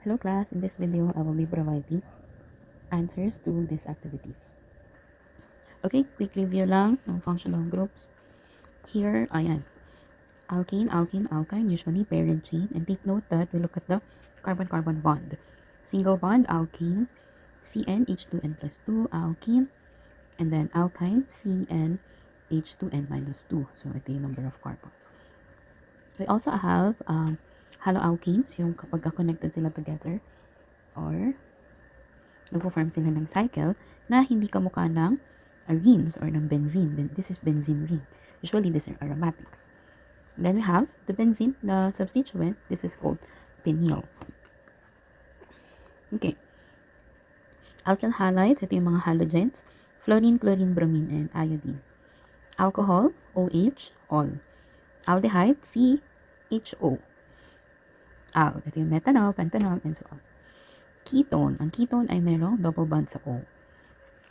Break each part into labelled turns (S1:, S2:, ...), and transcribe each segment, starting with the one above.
S1: Hello class, in this video I will be providing answers to these activities. Okay, quick review lang ng functional groups. Here, ayan. Alkane, alkene, alkyne, usually parent chain. And take note that we look at the carbon-carbon bond. Single bond, alkene, CnH2n plus 2, alkene. And then alkyne, CnH2n minus 2. So, ito yung number of carbons. We also have haloalkanes, yung kapag connected sila together. Or nagpo-form sila ng cycle na hindi kamukha ng arenes or ng benzene. This is benzene ring. Usually, these are aromatics. Then we have the benzene, the substituent. This is called phenyl. Okay. Alkyl halides, ito yung mga halogens. Fluorine, chlorine, bromine, and iodine. Alcohol, OH, all. Aldehyde, CHO. Al, ito yung methanol, pentanol, and so on. Ketone. Ang ketone ay merong double bond sa O.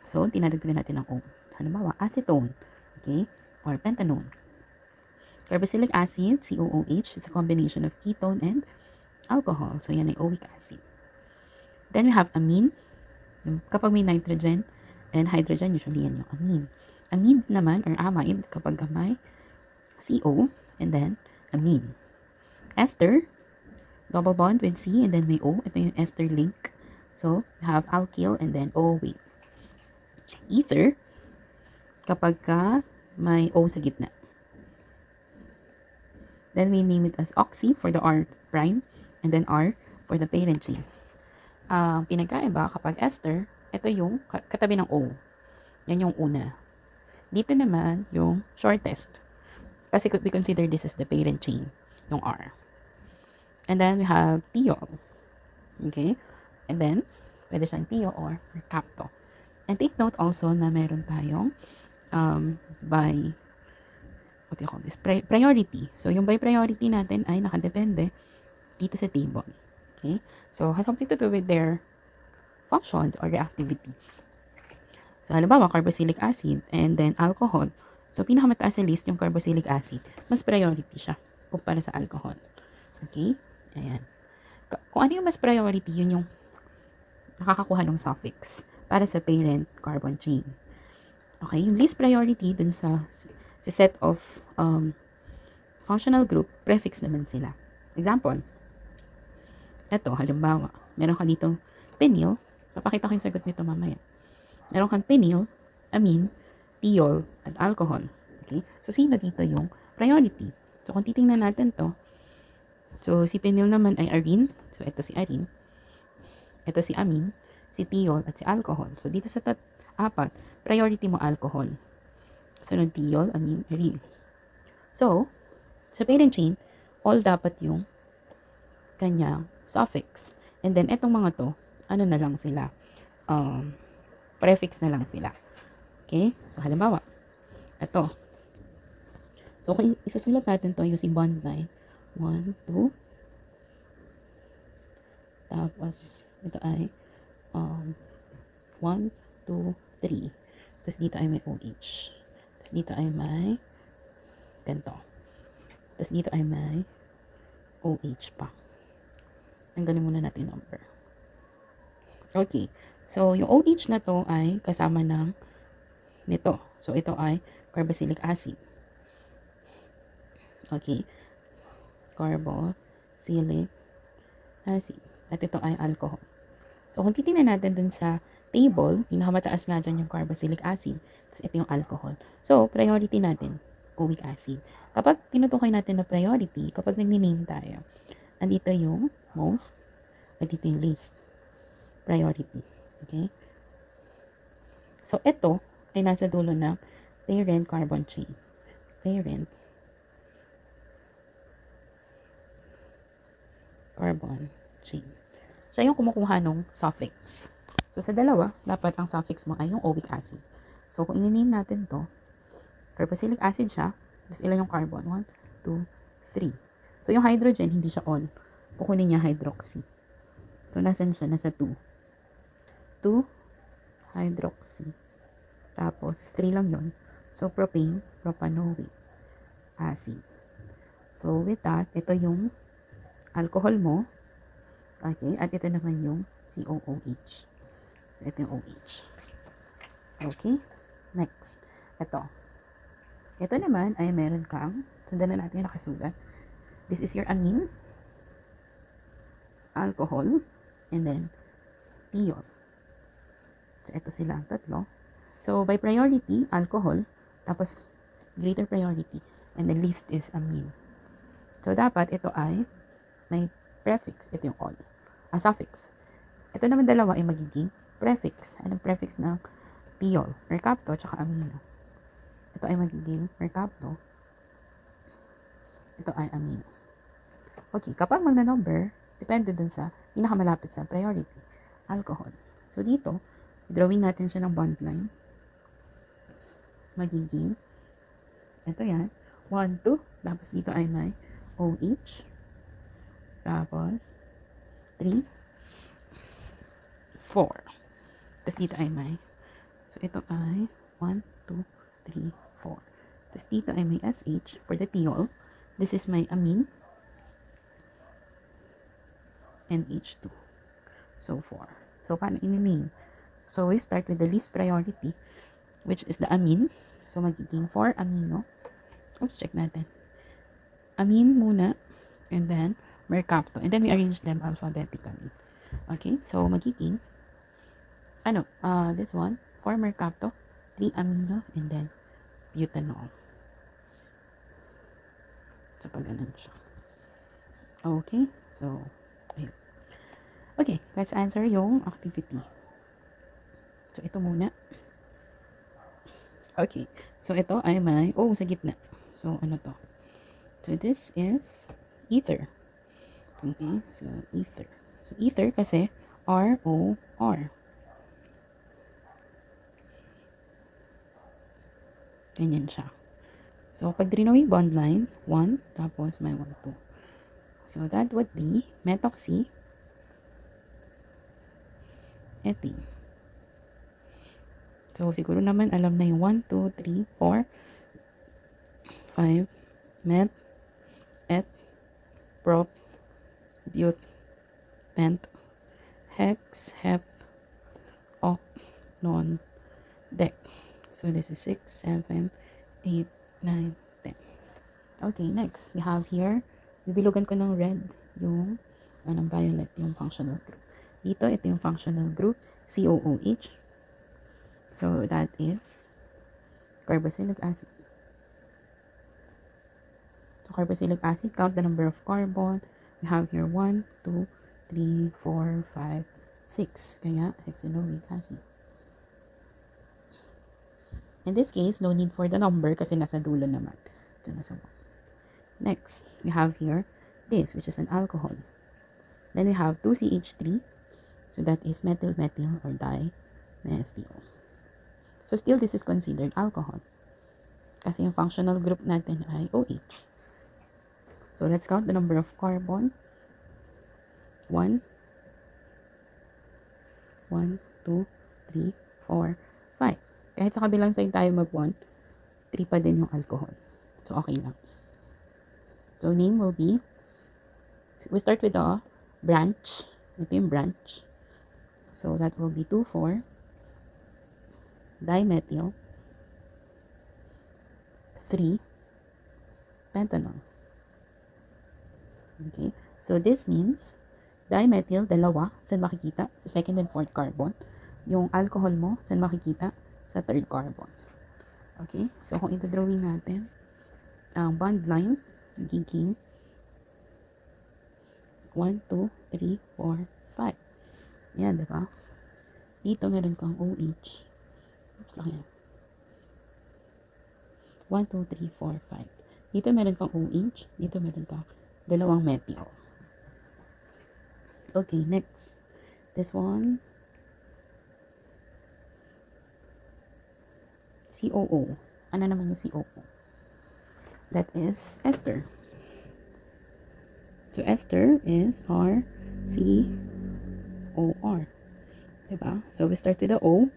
S1: So, tinadagdagan natin ng O. Halimbawa, acetone. Okay? Or pentanone. Carboxylic acid, COOH, is a combination of ketone and alcohol. So, yan ay oic acid. Then, we have amine. Kapag may nitrogen and hydrogen, usually yan yung amine. Amine naman, or amide, kapag may CO, and then amine. Ester, double bond with C and then may O. Ito yung ester link. So, we have alkyl and then OH. Ether, kapag may O sa gitna. Then, we name it as oxy for the R prime and then R for the parent chain. Pinagkaiba kapag ester, ito yung katabi ng O. Yan yung una. Dito naman, yung shortest. Kasi we consider this as the parent chain, yung R. And then, we have thiol. Okay? And then, pwede siyang thio or capto. And take note also na meron tayong what do you call this? Priority. So, yung by priority natin ay nakadepende dito sa table. Okay? So, has something to do with their functions or reactivity. So, halimbawa, carboxylic acid and then alcohol. So, pinakamataas sa list yung carboxylic acid. Mas priority siya kumpara sa alcohol. Okay? Ayan. Kung ano yung mas priority, yun yung nakakakuha ng suffix para sa parent carbon chain. Okay? Yung least priority dun sa set of functional group, prefix naman sila. Example, eto, halimbawa, meron ka ditong phenyl. Papakita ko yung sagot nito mamaya. Meron kang phenyl, amine, thiol, at alcohol. Okay? So, sino dito yung priority? So, kung titingnan natin to, so, si phenyl naman ay arene. So, ito si arene. Ito si amine, si thiol, at si alcohol. So, dito sa apat, priority mo alcohol. Sunod thiol, amine, arene. So, sa parent chain, all dapat yung kanyang suffix. And then, etong mga to, ano na lang sila? Prefix na lang sila. Okay? So, halimbawa, ito. So, kung isusulat natin to using bond line, 1, 2, tapos, ito ay 1, 2, 3. Tapos, dito ay may OH. Tapos, dito ay may ganito. Tapos, dito ay may OH pa. Tanggalin muna natin yung number. Okay. So, yung OH na to ay kasama ng nito. So, ito ay carboxylic acid. Okay. Carboxylic acid. At ito ay alcohol. So, kung titingnan natin dun sa table, pinakamataas nga dyan yung carboxylic acid. Tapos, ito yung alcohol. So, priority natin, oic acid. Kapag tinutukoy natin na priority, kapag nag-name tayo, andito yung most, at dito yung least. Priority. Okay? So, ito ay nasa dulo ng parent carbon chain. Parent carbon chain. So, yung kumukuha ng suffix. So, sa dalawa, dapat ang suffix mo ay yung oic acid. So, kung i-name natin to, carboxylic acid siya, tapos ilan yung carbon? 1, 2, 3. So, yung hydrogen, hindi siya on. Kukunin niya hydroxy. So, nasan siya? Nasa 2. 2 hydroxy. Tapos, 3 lang yon. So, propane, propanoic acid. So, with that, ito yung alcohol mo. Okay, at ito naman yung COOH. Ito yung OH. Okay, next. Ito. Ito naman ay meron kang, sundan na natin yung nakasulat. This is your amine, alcohol, and then thiol. So, ito sila, tatlo. So, by priority, alcohol, tapos greater priority, and the least is amine. So, dapat ito ay may prefix. Ito yung all. Suffix. Ito naman dalawa ay magiging prefix. Anong prefix ng thiol? Mercapto, tsaka amino. Ito ay magiging mercapto. Ito ay amino. Okay, kapag magna-number, depende dun sa pinakamalapit sa priority. Alcohol. So, dito, drawing natin siya ng bond line. Magiging, ito yan, 1, 2. Tapos dito ay may OH. Tapos, 3, 4. Tapos dito ay may, so ito ay 1, 2, 3, 4. Tapos dito ay may SH for the thiol. This is my amine. And H2. So, 4. So, paano i-name? So, we start with the least priority, which is the amine. So, magiging 4 amino. Oops, check natin. Amine muna, and then mercapto. And then we arrange them alphabetically. Okay? So, magiging, this one, 4 mercapto, 3 amino, and then butanol. So, pag ganun siya. Okay? So, ayun. Okay, let's answer yung activity. So, ito muna. Okay. So, ito ay may, sa gitna. So, ano to? So, this is ether. Okay. So, ether. So, ether kasi R-O-R. Ganyan siya. So, pag drawing bond line, 1, tapos may 1, 2. So, that would be methoxy ethene. So, siguro naman alam na yung 1, 2, 3, 4, 5, met, et, prop, but, pent, hex, hept, oct, non, dec. So, this is 6, 7, 8, 9, 10. Okay, next, we have here, bibilugan ko ng red yung, ng violet, yung functional group. Dito, ito yung functional group, COOH. So, that is carboxylic acid. So, carboxylic acid, count the number of carbon. We have here 1, 2, 3, 4, 5, 6. Kaya, hexanoic acid. In this case, no need for the number kasi nasa dulo naman. So, nasa 1. Next, we have here this, which is an alcohol. Then we have 2CH3. So, that is methyl-methyl or dimethyl. So, still this is considered alcohol. Kasi yung functional group natin ay OH. So, let's count the number of carbon. 1, 2, 3, 4, 5. Kahit sa kabilang side tayo mag-1, 3 pa din yung alcohol. So, okay lang. So, name will be, we start with the branch. Ito yung branch. So, that will be 2,4 dimethyl 3 pentanol. Okay? So, this means dimethyl, dalawa, saan makikita? Sa second and fourth carbon. Yung alcohol mo, saan makikita? Sa third carbon. Okay? So, kung ito drawing natin, ang bond line, magiging 1, 2, 3, 4, 5. Yan, diba? Dito meron kang OH. Oops, laki yan. 1, 2, 3, 4, 5. Dito meron kang OH. Dito meron kang dalawang methyl. Okay, next. This one. COO. Ano naman yung COO? That is ester. So, ester is RCOR. Diba? So, we start with the O.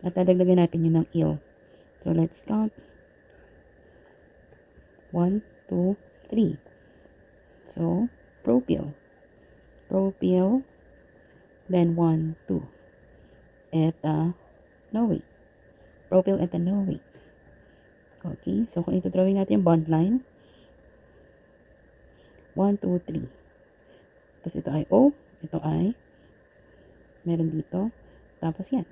S1: At dadagdagan natin yun ng il. So, let's count. 1, 2, 3. So, propyl. propyl, then 1, 2, ethanoate. Propyl ethanoate. Okay, so kung ito-drawing natin yung bond line, 1, 2, 3. Tapos ito ay O, ito ay meron dito. Tapos yan.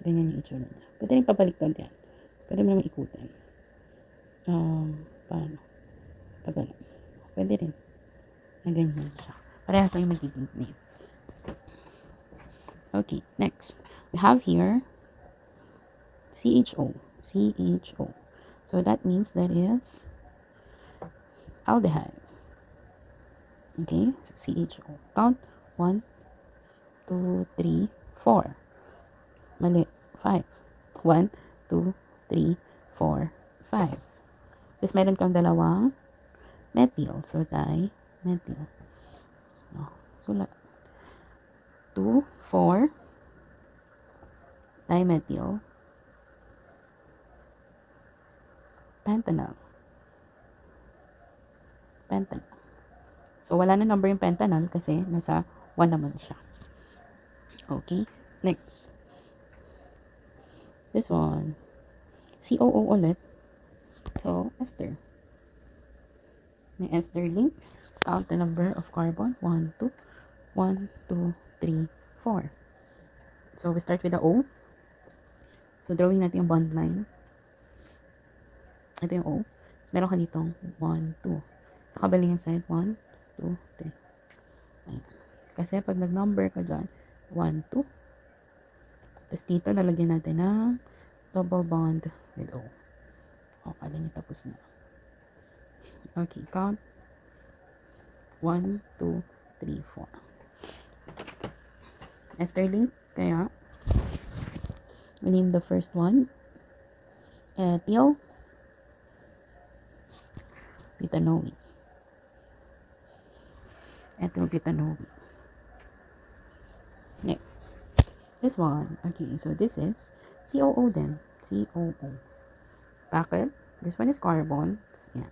S1: Ganyan yung itsura niya. Pwede rin papaliktad yan. Pwede mo naman ikutin. Paano? Pag pwede rin. Na ganyan siya. Parehas lang yung magiging name. Okay, next. We have here CHO. CHO. So that means that is aldehyde. Okay, so CHO. Count 1, 2, 3, 4. Mali. 5. 1, 2, 3, 4, 5. Tapos meron kang dalawang methyl. So, di-methyl. Oh, sulat. 2, 4, dimethyl, pentanal. Pentanal. So, wala na number yung pentanal kasi nasa 1 naman siya. Okay, next. This one. COO ulit. So, ester. May ester link. Count the number of carbon. 1, 2, 1, 2, 3, 4. So, we start with the O. So, drawing natin yung bond line. Ito yung O. Meron ka ditong 1, 2. Sa kabaling side, 1, 2, 3. Ayan. Kasi pag nag-number ka dyan, 1, 2. Tapos dito, lalagyan natin ng double bond with O. O, kala niyo tapos na. Okay, count. 1, 2, 3, 4. Ester link, kaya we name the first one ethyl butanoate. Ethyl butanoate. Next, this one. Okay, so this is COO then. COO. Bakit? This one is carbon. Yeah.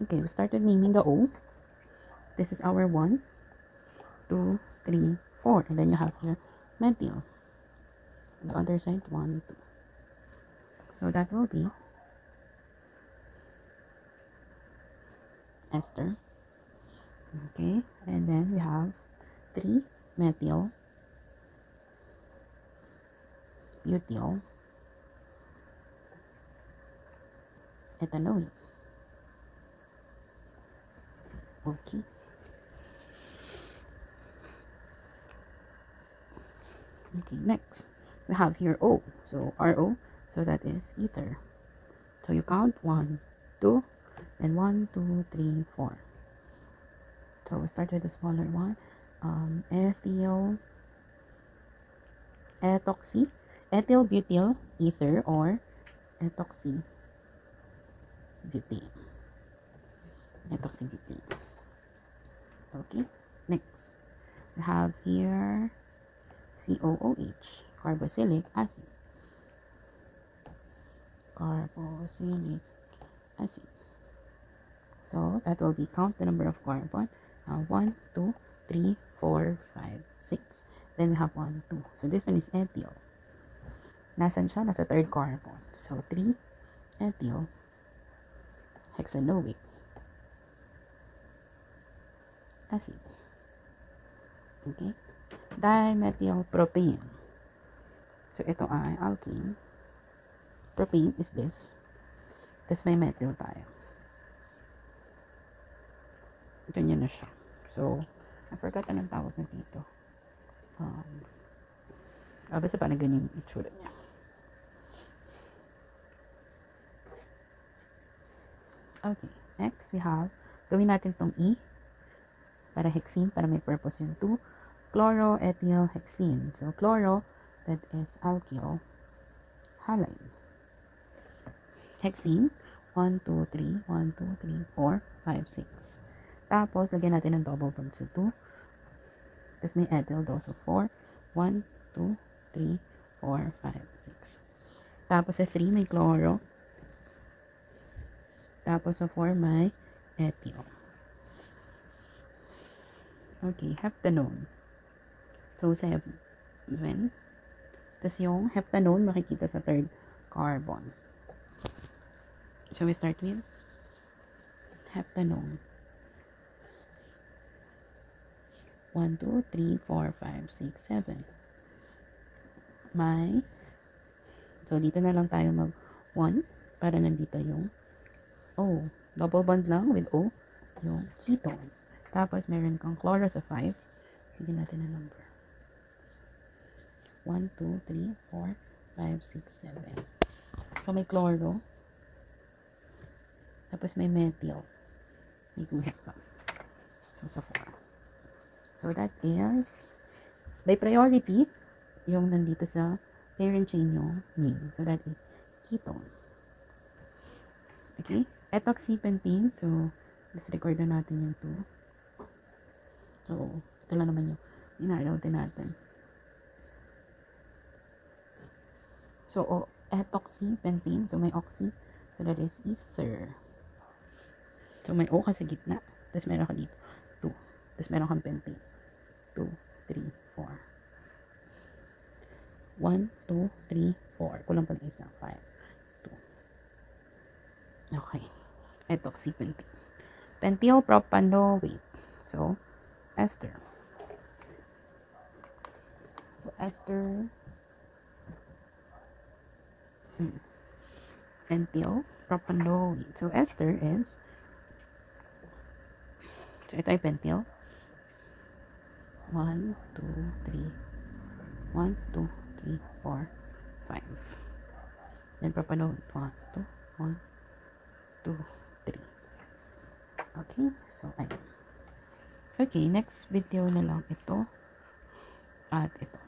S1: Okay, we started naming the O. This is our 1, 2, 3, 4. And then you have here methyl. The other side, 1, 2. So that will be ester. Okay, and then we have 3 methyl, butyl, ethanoate. Okay. Okay, next we have here O. So RO, so that is ether. So you count 1, 2, and 1, 2, 3, 4. So we start with the smaller one. Ethyl, ethoxy, ethyl butyl ether, or ethoxy butane. Ethoxy butane. Okay, next we have here COOH, carboxylic acid. Carboxylic acid. So that will be count the number of carbon. 1, 2, 3, 4, 5, 6. Then we have 1, 2. So this one is ethyl. Nasaan siya? Nasa third carbon. So 3 ethyl hexanoic acid. Okay. Dimethyl propane. So ito ay alkane. Propane is this. Tapos may methyl tayo. Ganyan na siya. So, I forgot anong tawag na dito. Basta parang ganyan yung itsura niya. Okay. Next, we have, gawin natin tong E para hexene, para may purpose yung 2. Chloroethylhexene. So, chloro, that is alkyl halide. Hexene, 1, 2, 3, 1, 2, 3, 4, 5, 6. Tapos, lagyan natin ng double bond sa 2. Tapos, may ethyl daw. So, 4, 1, 2, 3, 4, 5, 6. Tapos, sa 3, may chloro. Tapos, sa 4, may ethyl. Okay, heptanone. So, 7. Tapos yung heptanone makikita sa third carbon. So, we start with heptanone. 1, 2, 3, 4, 5, 6, 7. So, dito na lang tayo mag 1 para nandito yung O. Double bond lang with O, yung ketone. Tapos, meron kang chloro sa 5. Bigyan natin na number. 1, 2, 3, 4, 5, 6, 7. So, may chloro. Tapos, may methyl. May guhit pa. So, sa 4. So, that is by priority, yung nandito sa parent chain yung name. So, that is ketone. Okay? Ethoxypentane. So, disregard na natin yung 2. So, ito lang naman yung inaarawin natin. So, ethoxypentane. So, may oxy. So, that is ether. So, may O ka sa gitna. Tapos, meron ka dito. 2. Tapos, meron kang pentane. 2, 3, 4. 1, 2, 3, 4. Kulang pa ng isa. 5, 2. Okay. Ethoxypentane. Pentyl propanoate. So, ester. So, ester. Pentyl propanoate. So, ester is, so, ito ay pentyl. 1, 2, 3. 1, 2, 3, 4, 5. Then propanoate. 1, 2, 1, 2, 3. Okay, so ayun. Okay, next video na lang ito at ito.